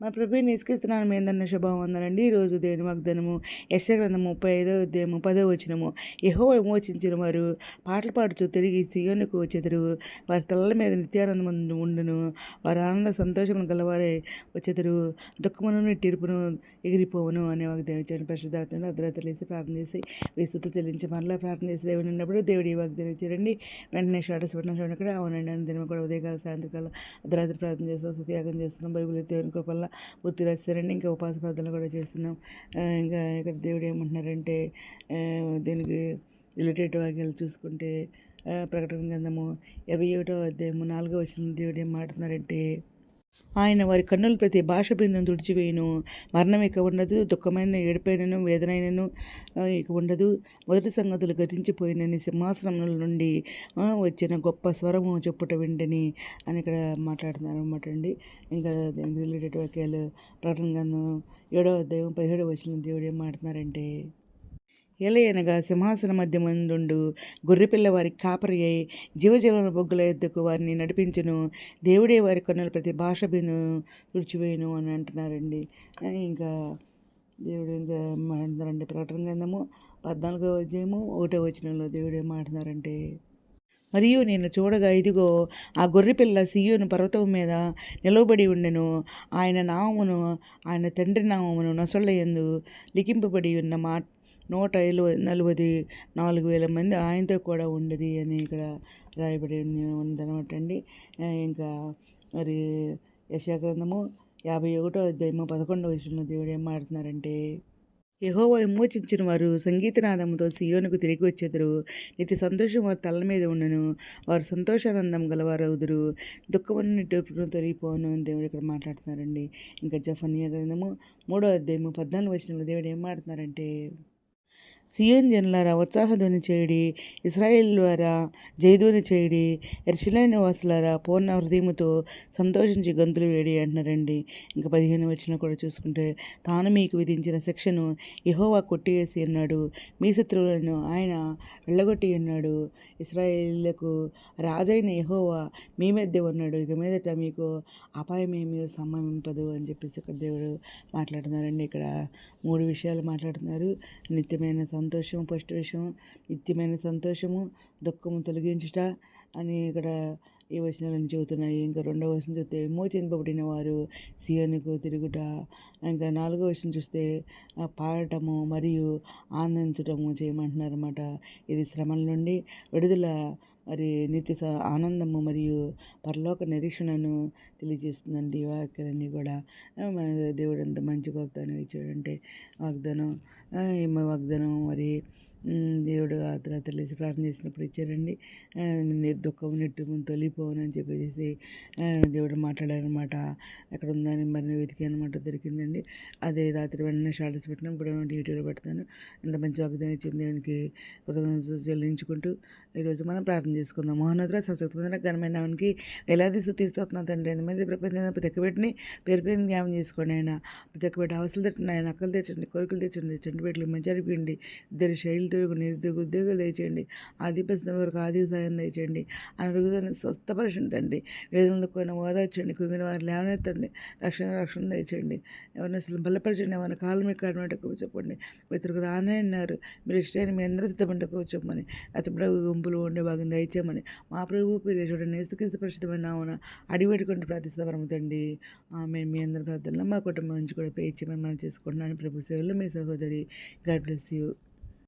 మా ప్రభువైన యేసుక్రీస్తు మీ అందరిని శుభవందనండి. ఈరోజు దేవుని వాగ్దానము యెషయా గ్రంథం 35వ అధ్యాయము 10వ వచనము. యెహోవా విమోచించిన వారు పాటలు పాడుచు తిరిగి సీయోనుకు వచ్చెదరు. వారి తలల మీద నిత్యానందం ఉండును. వారి ఆనంద సంతోషమును గలవారే వచ్చెదరు. దుఃఖమును తీర్పును ఎగిరిపోవును అనే వాగ్దానం ఇచ్చాడు. పరిశుద్ధాత్మను అర్ధరాత్రులు వేసి ప్రార్థన చేసి విస్తుతులు చెల్లించి మరలా ప్రార్థన చేసి దేవుడు ఉన్నప్పుడు దేవుడు ఈ వాగ్దానం ఇచ్చారండి. వెంటనే స్టేటస్ పెట్టిన చూడక్కడ అవునండి అని దినం కూడా ఉదయకాల సాయంత్రకాలం అర్ధరాత్రి ప్రార్థన చేస్తాం, త్యాగం చేస్తున్నాం, బైబిల్ దేవుని కృపల్ల పూర్తి రాస్తారండి. ఇంకా ఉపాస ప్రార్థనలు కూడా చేస్తున్నాం. ఇంకా ఇక్కడ దేవుడు ఏమంటున్నారంటే దీనికి రిలేటెడ్ వాక్యాలు చూసుకుంటే ప్రకటన గ్రంథము 21వ అధ్యాయము 4వ వచనం దేవుడు ఏం మాట్లాడుతున్నారంటే ఆయన వారి కన్నులు ప్రతి భాష బృందం తుడిచివేయును. మరణం ఇక ఉండదు, దుఃఖమైన ఏడుపైనను వేదనైనను ఇక ఉండదు. మొదటి సంగతులు గతించిపోయినని సింహాసనముల నుండి వచ్చిన గొప్ప స్వరము చెప్పుట వింటని అని ఇక్కడ మాట్లాడుతున్నారు అనమాట అండి. ఇంకా దీనికి రిలేటెడ్ వాక్యాలు ప్రకటన గ్రంథం 7వ అధ్యాయం 17వ వచనం దేవుడు ఏం మాట్లాడుతున్నారంటే ఎలయనగా సింహాసన మధ్యమందుండు గొర్రెపిల్ల వారి కాపరి అయి జీవజీవన బొగ్గుల ఎద్దుకు వారిని నడిపించును. దేవుడే వారి కన్నుల ప్రతి భాష బిను తుడిచివేయును అని అంటున్నారండి. ఇంకా దేవుడు ఇంకా మాట్లాడుతున్నారంటే ప్రకటన గ్రంథము 14వ అధ్యాయము 1వ వచనంలో దేవుడు ఏం మాట్లాడుతున్నారంటే మరియు నేను చూడగా ఇదిగో ఆ గొర్రెపిల్ల సీయోను పర్వతం మీద నిలవబడి ఉండెను. ఆయన నామమును ఆయన తండ్రి నామమును నొసళ్ళయందు లిఖింపబడి ఉన్న 144,000 మంది ఆయనతో కూడా ఉండేది అని ఇక్కడ రాయబడి ఉందనమాట అండి. ఇంకా మరి యెషయా గ్రంథము 51వ అధ్యాయము 11వ వచనంలో దేవుడు ఏం మాట్లాడుతున్నారంటే యెహోవా విమోచించిన వారు సంగీతనాదముతో సీయోనుకు తిరిగి వచ్చెదరు. నిత్య సంతోషం వారి తలల మీద ఉండను. వారు సంతోషానందం గలవారవుదురు. దుఃఖమును తీర్పును తొలగిపోను అని దేవుడు ఇక్కడ మాట్లాడుతున్నారండి. ఇంకా జెఫన్యా గ్రంథము 3వ అధ్యాయము 14వ వచనంలో దేవుడు ఏం మాట్లాడుతున్నారంటే సియోన్ జనులారా ఉత్సాహధ్వని చేయడి, ఇశ్రాయేలు వారా జయధ్వని చేయడి, యెరూషలేము నివాసులారా పూర్ణ హృదయముతో సంతోషించి గంతులు వేడి అంటున్నారండి. ఇంకా 15వ వచనం కూడా చూసుకుంటే తాను మీకు విధించిన శిక్షను యెహోవా కొట్టివేసి ఉన్నాడు. మీ శత్రువులను ఆయన వెళ్ళగొట్టి ఉన్నాడు. ఇశ్రాయేలులకు రాజైన యెహోవా మీ మధ్య ఉన్నాడు. ఇక మీదట మీకు అపాయమేమీ సంభవింపదు అని చెప్పేసి ఇక్కడ దేవుడు మాట్లాడుతున్నారండి. ఇక్కడ 3 విషయాలు మాట్లాడుతున్నారు. నిత్యమైన సంతోషం ఫస్ట్ విషయం, నిత్యమైన సంతోషము, దుఃఖము తొలగించుట అని ఇక్కడ ఈ వచనాలను చెబుతున్నాయి. ఇంకా 2వ వచనం చూస్తే విమోచింపబడిన వారు సీయోనుకు తిరుగుట. ఇంకా 4వ వచనం చూస్తే పాడటము మరియు ఆనందించటము చేయమంటున్నారన్నమాట. ఇది శ్రమల నుండి విడుదల, మరి నిత్య ఆనందము మరియు పరలోక నిరీక్షణను తెలియజేస్తుందండి. ఈ వాక్యాలన్నీ కూడా మన దేవుడు ఎంత మంచి వాగ్దానం ఇచ్చాడంటే వాగ్దానం మరి దేవుడు ఆ తర్వాత లేచి ప్రార్థన చేసినప్పుడు ఇచ్చారండి. దుఃఖం నెట్టుకుని తొలిపోను అని చెప్పేసి దేవుడు మాట్లాడారనమాట. ఎక్కడ ఉందని మరి వెతికి అనమాట దొరికిందండి. అదే రాత్రి వెంటనే స్టాటస్ పెట్టిన ఇప్పుడు యూట్యూబ్లో పెడతాను. ఇంత మంచి వాగ్దానం ఇచ్చింది దేవునికి కృతజ్ఞతలు చెల్లించుకుంటూ ఈరోజు మనం ప్రార్థన చేసుకుందాం. మహోన్నత సశక్తమైన ఘనమైన నామమునకి వేలాది స్తుతిస్తున్నాను తండ్రి. ఎంతమంది ప్రపంచంలో ప్రతి ఒక్క బిడ్డని పేరు పేరుని జ్ఞాపకం చేసుకోండి. ఆయన ప్రతి ఒక్క బిడ్డ అవసరం తెచ్చండి, ఆయన అక్కలు తెచ్చండి, కోరికలు తెచ్చండి, చెండు బిడ్డలు మంచి అరిపిండి, ఇద్దరు శైలితో నిరుద్యోగ ఉద్యోగాలు దయచేయండి. ఆదిపసిన వరకు ఆర్థిక సాయం దయచేయండి. అనురుగుదలను స్వస్థపరచండి తండ్రి. వేదనలు కొన్ని ఓదార్చండి, కుంగిన వారు లేవనెత్తండి, రక్షణ దయచేయండి. ఎవరిని అసలు బలపరచండి, ఎవరిని కాలం మీకు కాడమంటే చెప్పండి. ఇతరులకు రానే అన్నారు, మీరు ఇష్టమైన మీ అందరూ సిద్ధమంటే చెప్పమని, అతడు గుంపులు ఉండే భాగం దయచేయమని మా ప్రభు పేరు చూడండి యేసుక్రీస్తు పరిశుద్ధమైన నామమున అడిపెట్టుకుంటూ ప్రార్థిస్తాం తండ్రి. మేము మీ అందరి ప్రార్థనలో మా కుటుంబం నుంచి కూడా పే ఇచ్చి మనం చేసుకుంటున్నాను. ప్రభు సేవలో మీ సహోదరి. God bless you.